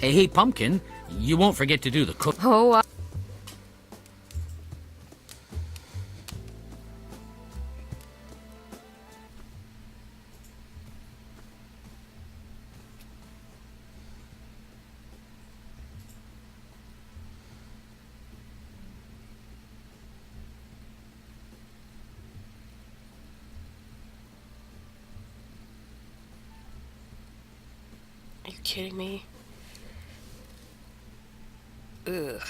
Hey, Pumpkin, you won't forget to do the cook. Oh, are you kidding me? Ugh.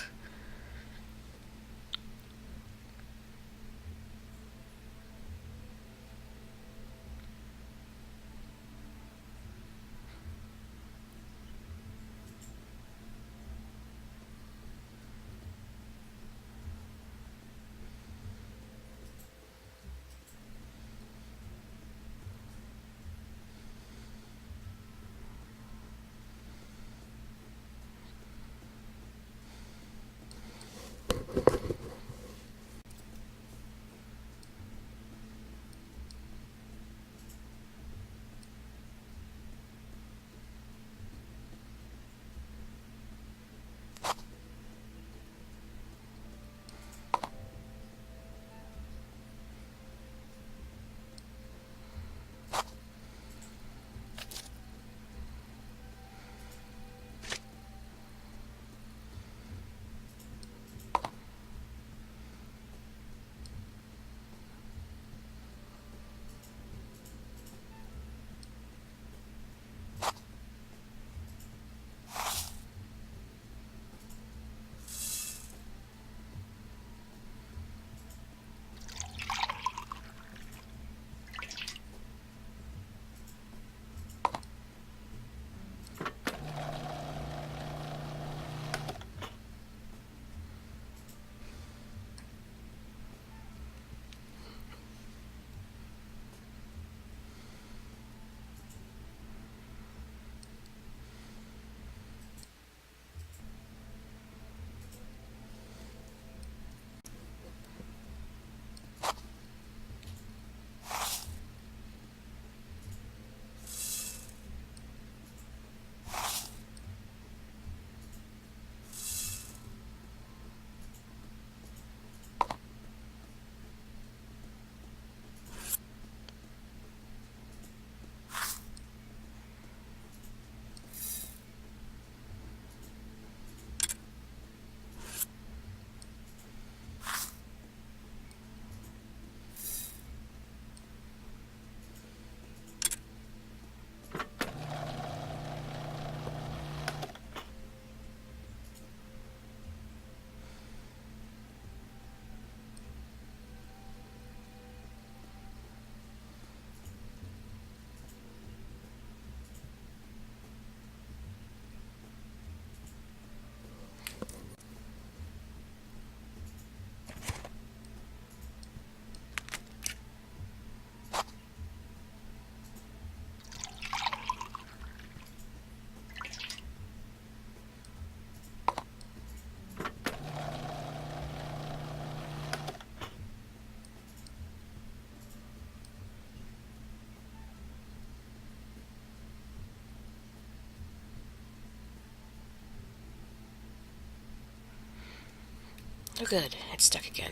Oh, good. It's stuck again.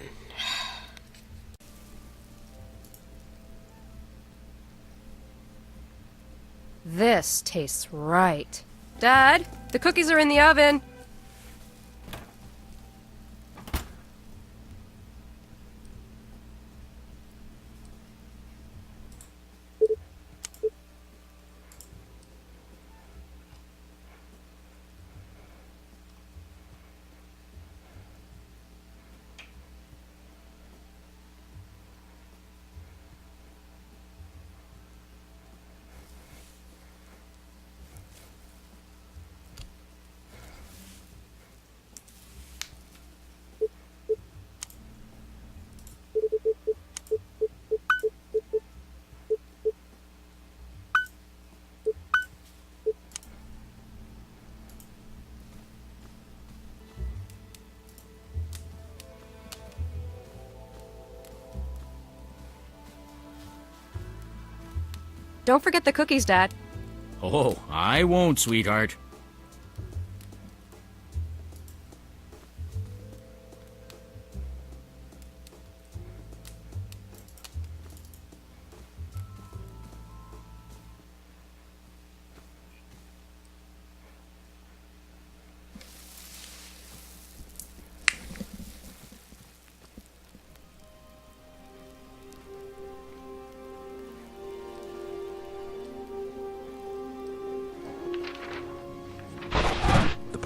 This tastes right. Dad, the cookies are in the oven. Don't forget the cookies, Dad. Oh, I won't, sweetheart.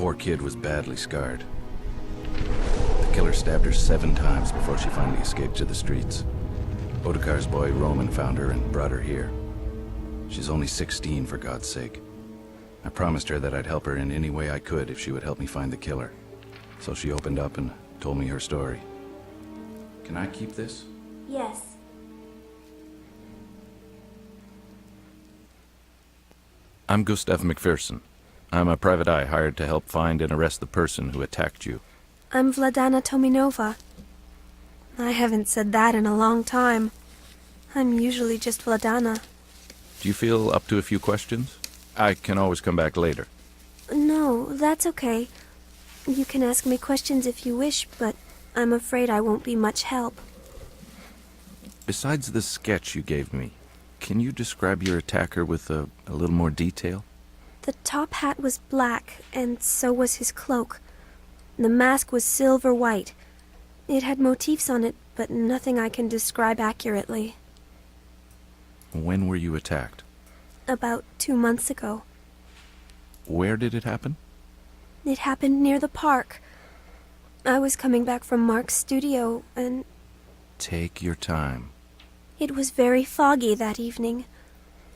poor kid was badly scarred. The killer stabbed her 7 times before she finally escaped to the streets. Otakar's boy Roman found her and brought her here. She's only 16, for God's sake. I promised her that I'd help her in any way I could if she would help me find the killer. So she opened up and told me her story. Can I keep this? Yes. I'm Gustav McPherson. I'm a private eye hired to help find and arrest the person who attacked you. I'm Vladana Tominova. I haven't said that in a long time. I'm usually just Vladana. Do you feel up to a few questions? I can always come back later. No, that's okay. You can ask me questions if you wish, but I'm afraid I won't be much help. Besides the sketch you gave me, can you describe your attacker with a little more detail? The top hat was black, and so was his cloak. The mask was silver white. It had motifs on it, but nothing I can describe accurately. When were you attacked? About 2 months ago. Where did it happen? It happened near the park. I was coming back from Mark's studio, and Take your time. it was very foggy that evening.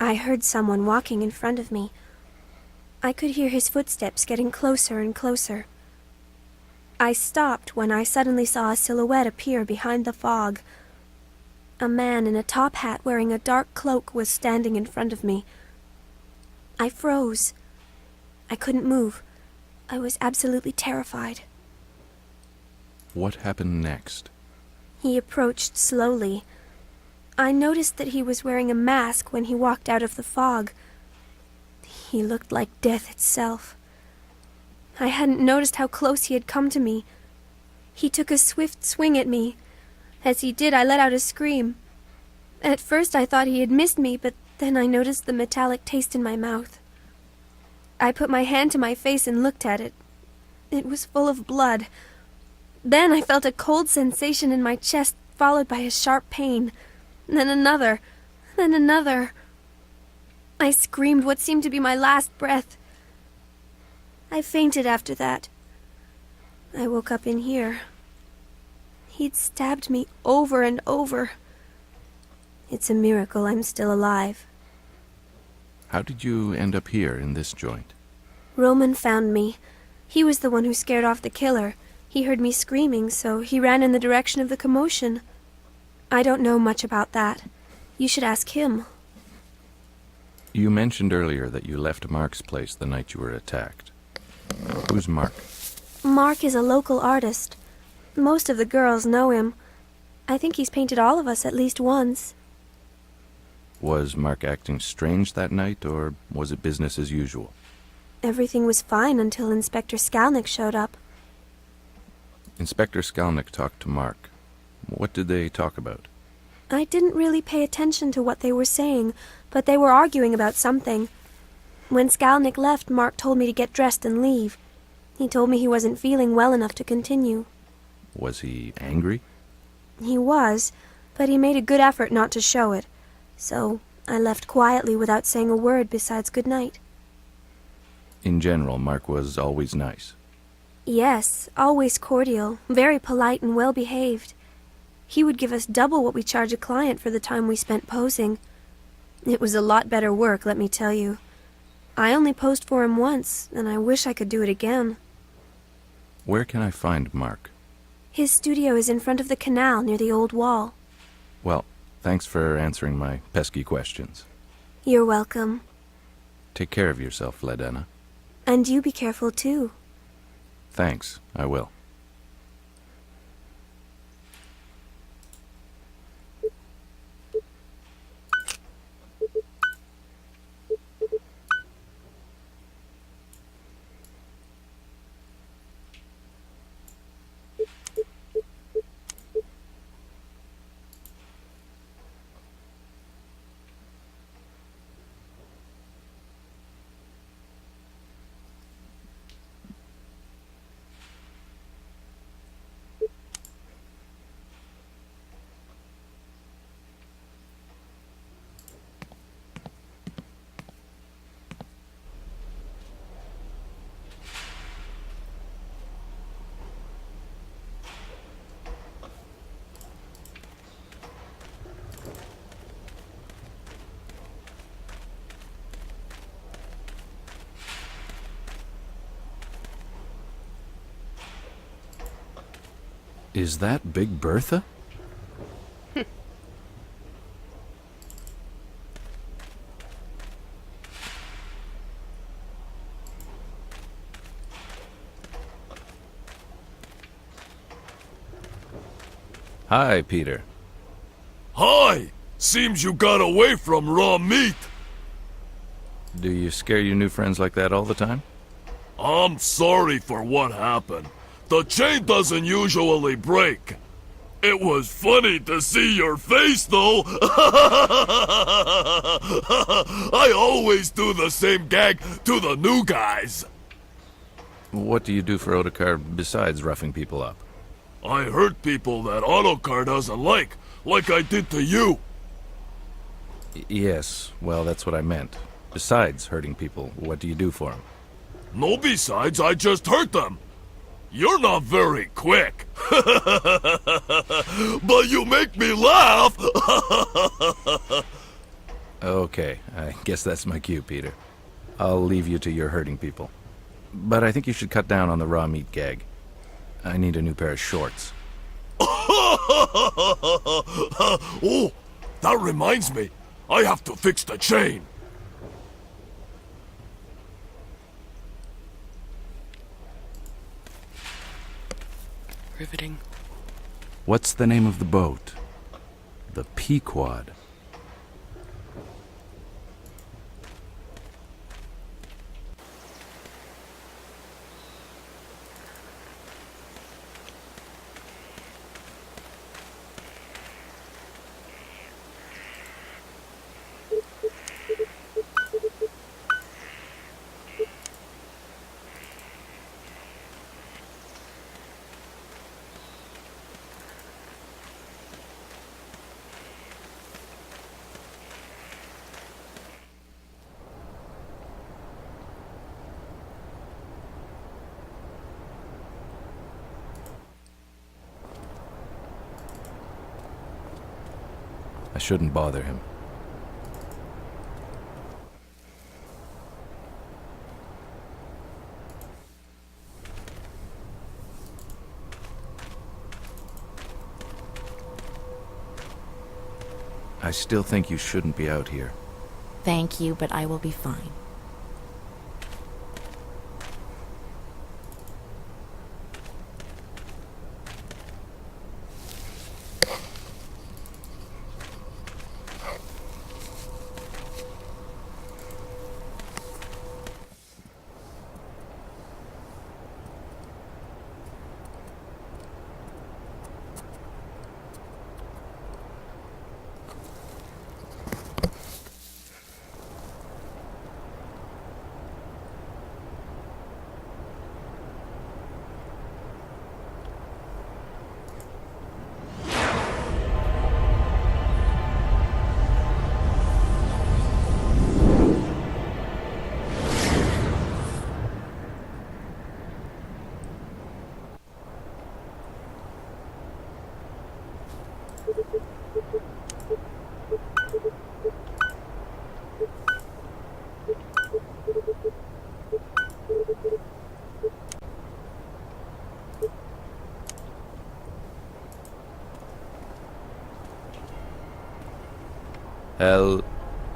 I heard someone walking in front of me. I could hear his footsteps getting closer and closer. I stopped when I suddenly saw a silhouette appear behind the fog. A man in a top hat wearing a dark cloak was standing in front of me. I froze. I couldn't move. I was absolutely terrified. What happened next? He approached slowly. I noticed that he was wearing a mask when he walked out of the fog. He looked like death itself. I hadn't noticed how close he had come to me. He took a swift swing at me. As he did, I let out a scream. At first I thought he had missed me, but then I noticed the metallic taste in my mouth. I put my hand to my face and looked at it. It was full of blood. Then I felt a cold sensation in my chest, followed by a sharp pain. Then another. Then another. I screamed what seemed to be my last breath. I fainted after that. I woke up in here. He'd stabbed me over and over. It's a miracle I'm still alive. How did you end up here in this joint? Roman found me. He was the one who scared off the killer. He heard me screaming, so he ran in the direction of the commotion. I don't know much about that. You should ask him. You mentioned earlier that you left Mark's place the night you were attacked. Who's Mark? Mark is a local artist. Most of the girls know him. I think he's painted all of us at least once. Was Mark acting strange that night, or was it business as usual? Everything was fine until Inspector Skalnick showed up. Inspector Skalnick talked to Mark. What did they talk about? I didn't really pay attention to what they were saying, but they were arguing about something. When Skalnick left, Mark told me to get dressed and leave. He told me he wasn't feeling well enough to continue. Was he angry? He was, but he made a good effort not to show it. So I left quietly without saying a word besides good night. In general, Mark was always nice. Yes, always cordial, very polite and well-behaved. He would give us double what we charge a client for the time we spent posing. It was a lot better work, let me tell you. I only posed for him once, and I wish I could do it again. Where can I find Mark? His studio is in front of the canal near the old wall. Well, thanks for answering my pesky questions. You're welcome. Take care of yourself, Vladana. And you be careful, too. Thanks, I will. Is that Big Bertha? Hi, Peter. Hi! Seems you got away from raw meat. Do you scare your new friends like that all the time? I'm sorry for what happened. The chain doesn't usually break. It was funny to see your face, though. I always do the same gag to the new guys. What do you do for Otakar besides roughing people up? I hurt people that Autocar doesn't like I did to you. Yes, well, that's what I meant. Besides hurting people, what do you do for them? No besides, I just hurt them. You're not very quick. But you make me laugh. Okay, I guess that's my cue, Peter. I'll leave you to your hurting people. But I think you should cut down on the raw meat gag. I need a new pair of shorts. Oh, that reminds me. I have to fix the chain. Riveting. What's the name of the boat? The Pequod. I shouldn't bother him. I still think you shouldn't be out here. Thank you, but I will be fine.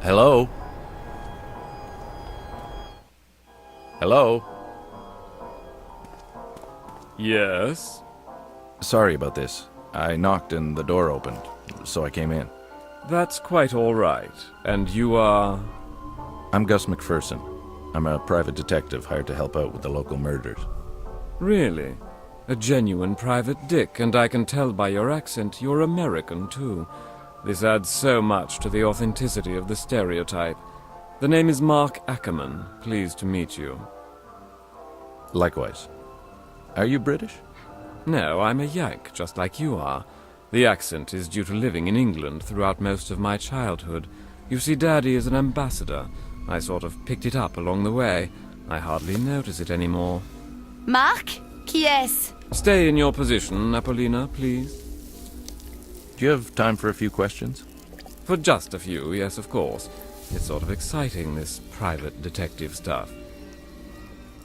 Hello? Hello? Yes? Sorry about this. I knocked and the door opened, so I came in. That's quite all right. And you are... I'm Gus McPherson. I'm a private detective hired to help out with the local murders. Really? A genuine private dick, and I can tell by your accent you're American, too. This adds so much to the authenticity of the stereotype. The name is Mark Ackerman. Pleased to meet you. Likewise. Are you British? No, I'm a Yank, just like you are. The accent is due to living in England throughout most of my childhood. You see, Daddy is an ambassador. I sort of picked it up along the way. I hardly notice it anymore. Mark? Qui est-ce? Stay in your position, Apollina, please. Do you have time for a few questions? For just a few, yes, of course. It's sort of exciting, this private detective stuff.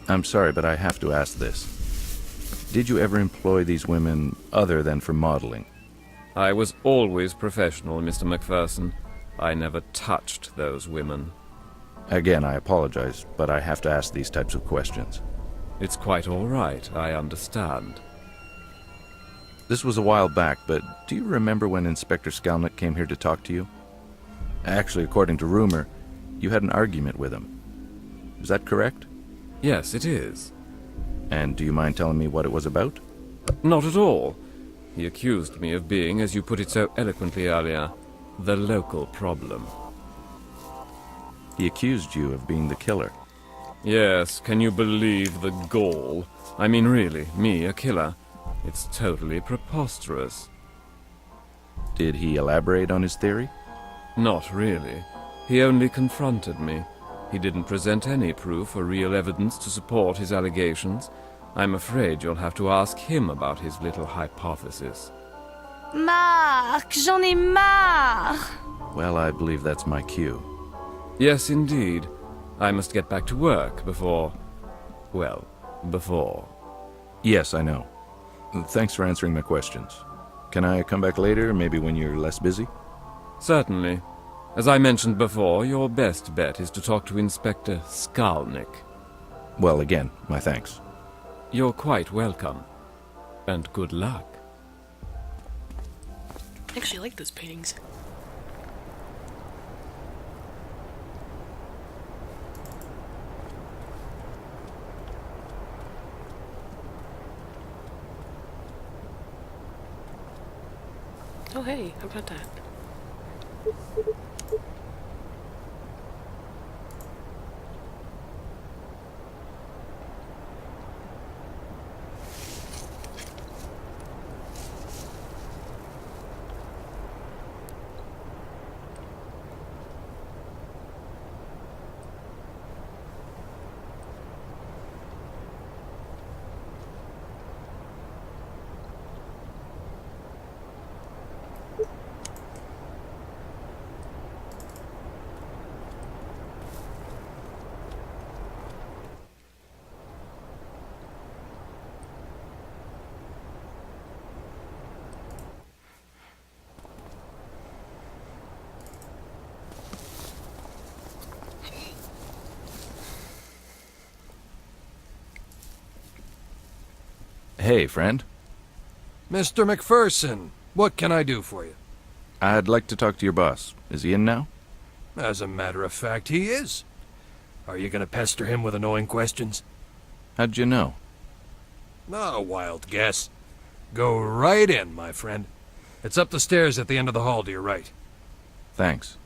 I'm sorry, but I have to ask this. Did you ever employ these women other than for modeling? I was always professional, Mr. Macpherson. I never touched those women. Again, I apologize, but I have to ask these types of questions. It's quite all right, I understand. This was a while back, but do you remember when Inspector Skalnick came here to talk to you? Actually, according to rumor, you had an argument with him. Is that correct? Yes, it is. And do you mind telling me what it was about? Not at all. He accused me of being, as you put it so eloquently earlier, the local problem. He accused you of being the killer. Yes, can you believe the gall? I mean, really, me, a killer? It's totally preposterous. Did he elaborate on his theory? Not really. He only confronted me. He didn't present any proof or real evidence to support his allegations. I'm afraid you'll have to ask him about his little hypothesis. Marc, j'en ai marre! Well, I believe that's my cue. Yes, indeed. I must get back to work before... well, before. Yes, I know. Thanks for answering my questions. Can I come back later, maybe when you're less busy? Certainly. As I mentioned before, your best bet is to talk to Inspector Skalnick. Well, again, my thanks. You're quite welcome. And good luck. I actually like those paintings. Oh hey, how about that? Hey, friend. Mr. McPherson, what can I do for you? I'd like to talk to your boss. Is he in now? As a matter of fact, he is. Are you gonna pester him with annoying questions? How'd you know? A wild guess. Go right in, my friend. It's up the stairs at the end of the hall to your right. Thanks.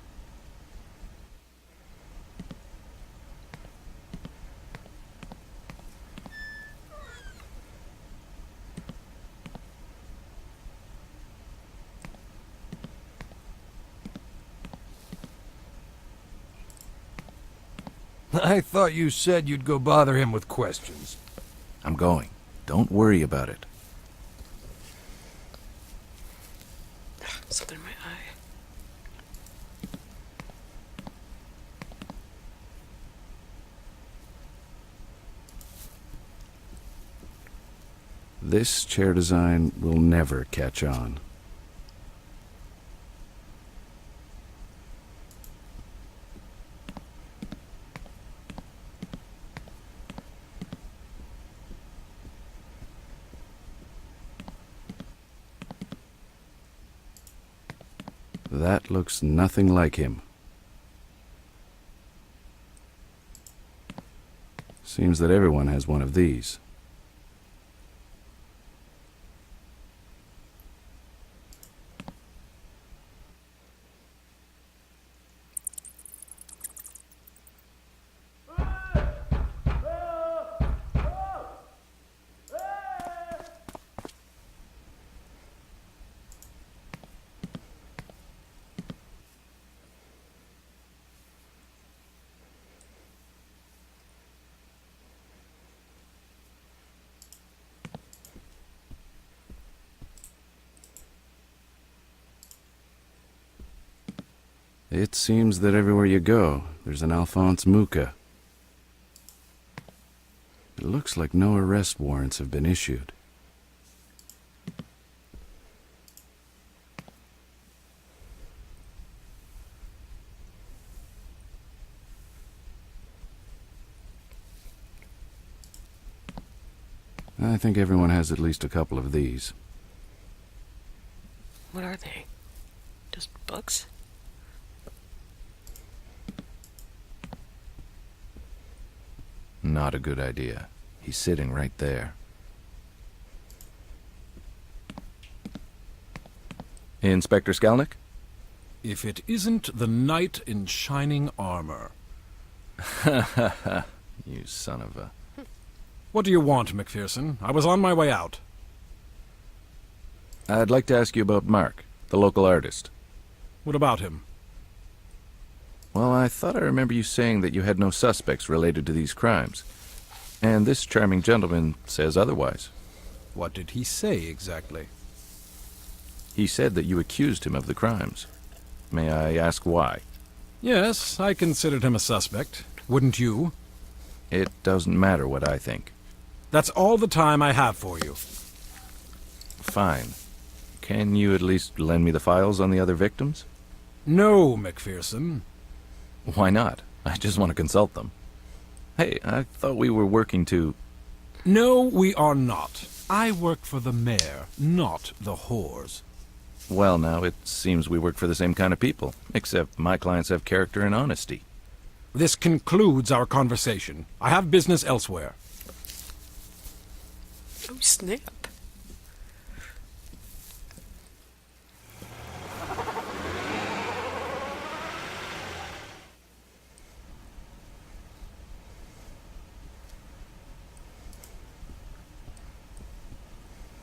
I thought you said you'd go bother him with questions. I'm going. Don't worry about it. Something in my eye. This chair design will never catch on. That looks nothing like him. Seems that everyone has one of these. It seems that everywhere you go, there's an Alphonse Mucha. It looks like no arrest warrants have been issued. I think everyone has at least a couple of these. What are they? Just books? Not a good idea. He's sitting right there. Inspector Skalnick? If it isn't the knight in shining armor. You son of a... What do you want, McPherson? I was on my way out. I'd like to ask you about Mark, the local artist. What about him? Well, I thought I remember you saying that you had no suspects related to these crimes. And this charming gentleman says otherwise. What did he say exactly? He said that you accused him of the crimes. May I ask why? Yes, I considered him a suspect. Wouldn't you? It doesn't matter what I think. That's all the time I have for you. Fine. Can you at least lend me the files on the other victims? No, McPherson. Why not? I just want to consult them. Hey, I thought we were working to... No, we are not. I work for the mayor, not the whores. Well, now, it seems we work for the same kind of people, except my clients have character and honesty. This concludes our conversation. I have business elsewhere. Oh, snap.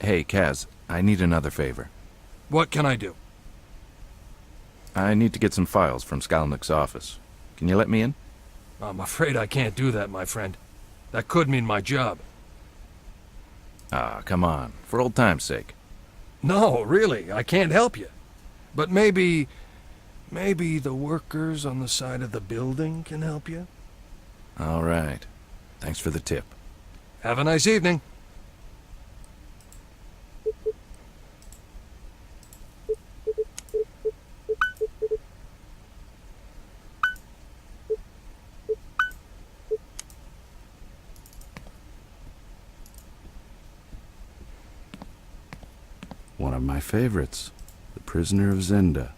Hey, Kaz, I need another favor. What can I do? I need to get some files from Skalnick's office. Can you let me in? I'm afraid I can't do that, my friend. That could mean my job. Ah, come on, for old time's sake. No, really, I can't help you. But maybe the workers on the side of the building can help you? All right. Thanks for the tip. Have a nice evening. One of my favorites, The Prisoner of Zenda.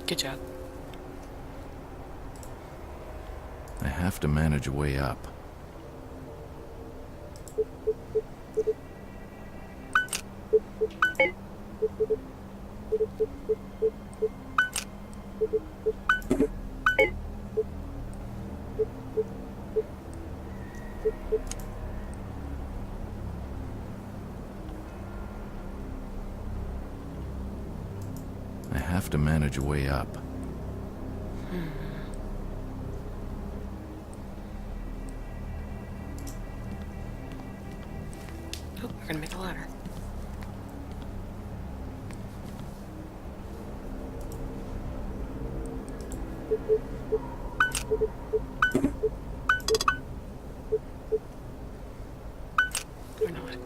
Good job. I have to manage a way up. I have to manage a way up. Oh, we're gonna make a ladder. Or not.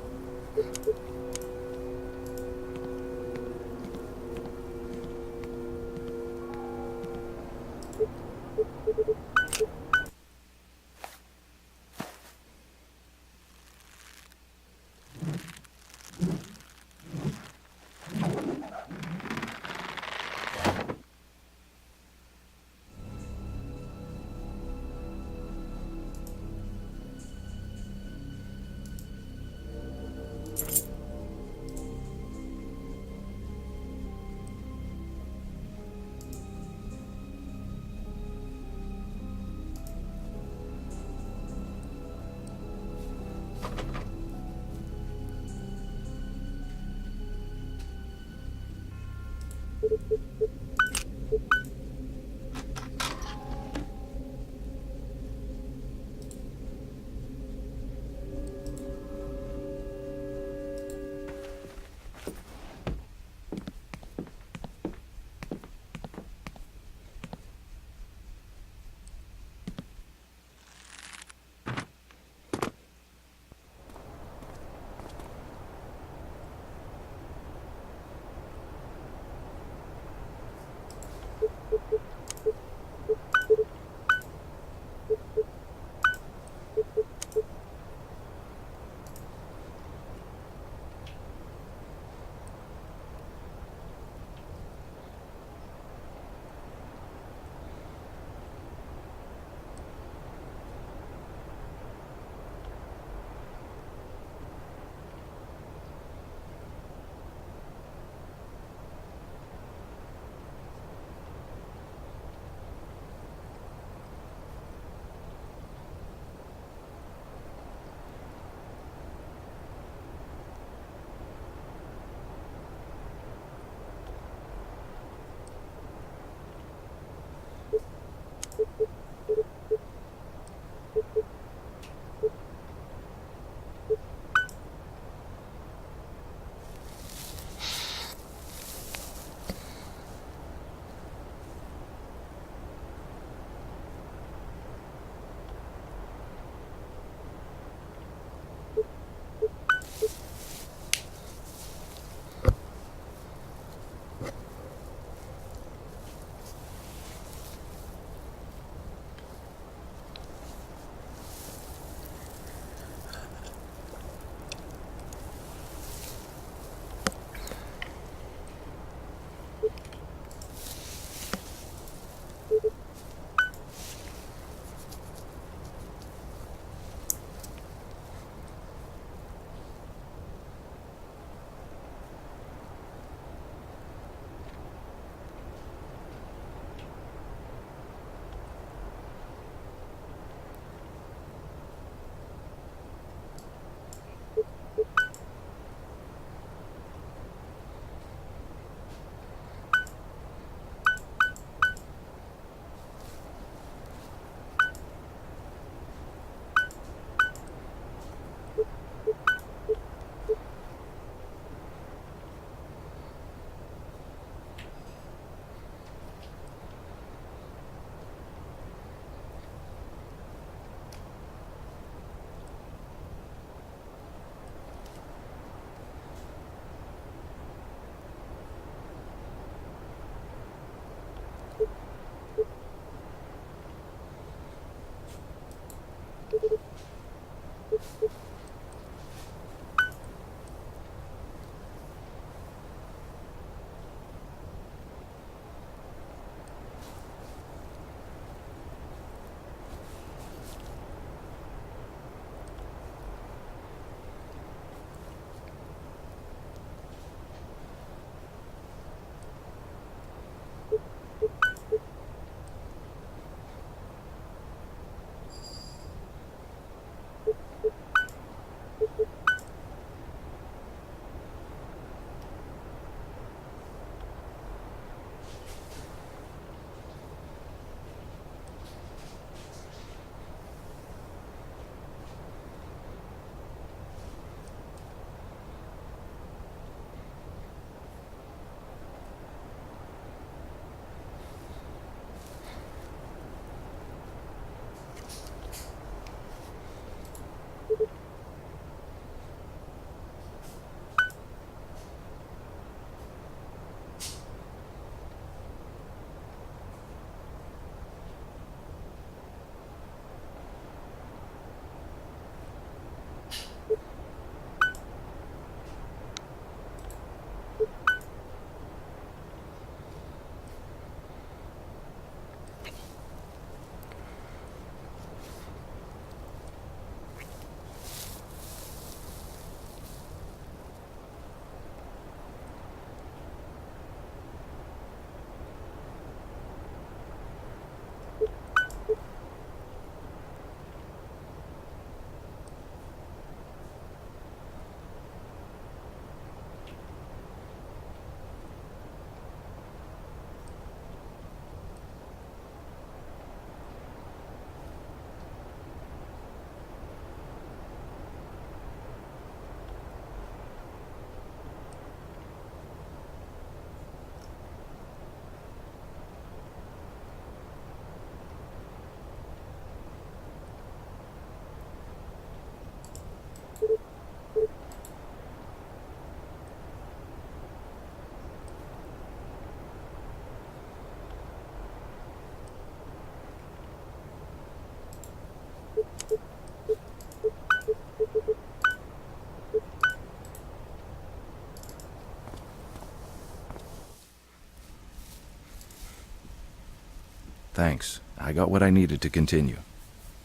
Thanks. I got what I needed to continue.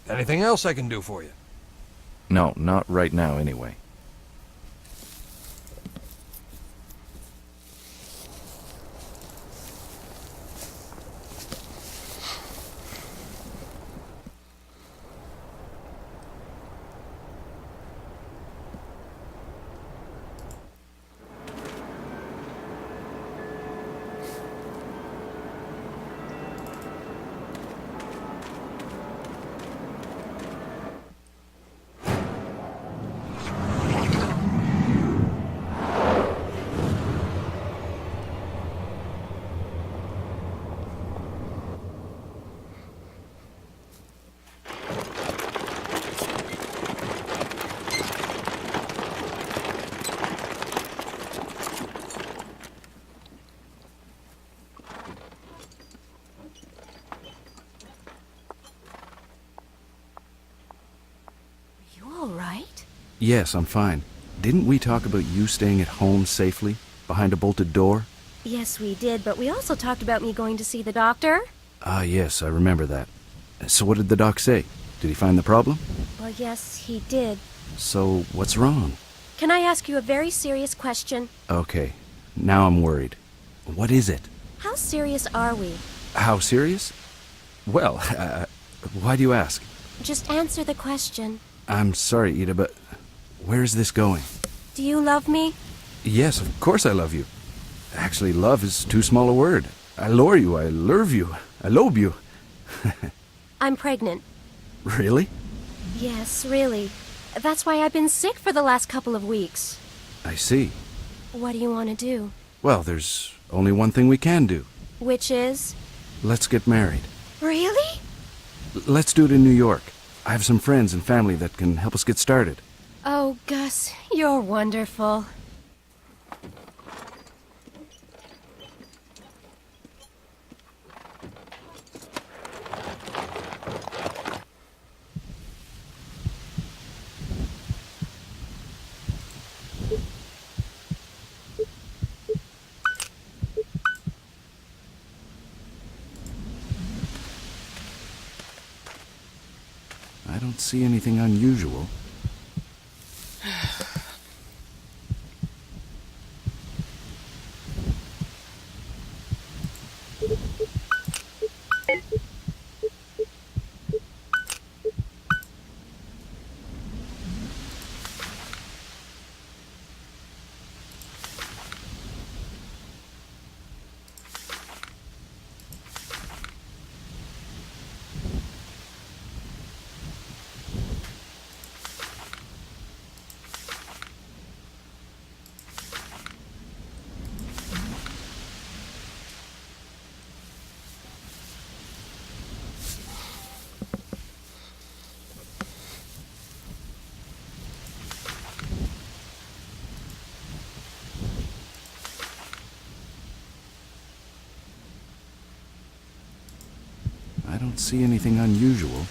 Anything else I can do for you? No, not right now anyway. Yes, I'm fine. Didn't we talk about you staying at home safely, behind a bolted door? Yes, we did, but we also talked about me going to see the doctor. Ah, yes, I remember that. So what did the doc say? Did he find the problem? Well, yes, he did. So what's wrong? Can I ask you a very serious question? Okay, now I'm worried. What is it? How serious are we? How serious? Well, why do you ask? Just answer the question. I'm sorry, Ida, but where is this going? Do you love me? Yes, of course I love you. Actually, love is too small a word. I lure you, I lurve you, I lobe you. I'm pregnant. Really? Yes, really. That's why I've been sick for the last couple of weeks. I see. What do you want to do? Well, there's only one thing we can do. Which is? Let's get married. Really? Let's do it in New York. I have some friends and family that can help us get started. Oh, Gus, you're wonderful. I don't see anything unusual. I don't see anything unusual.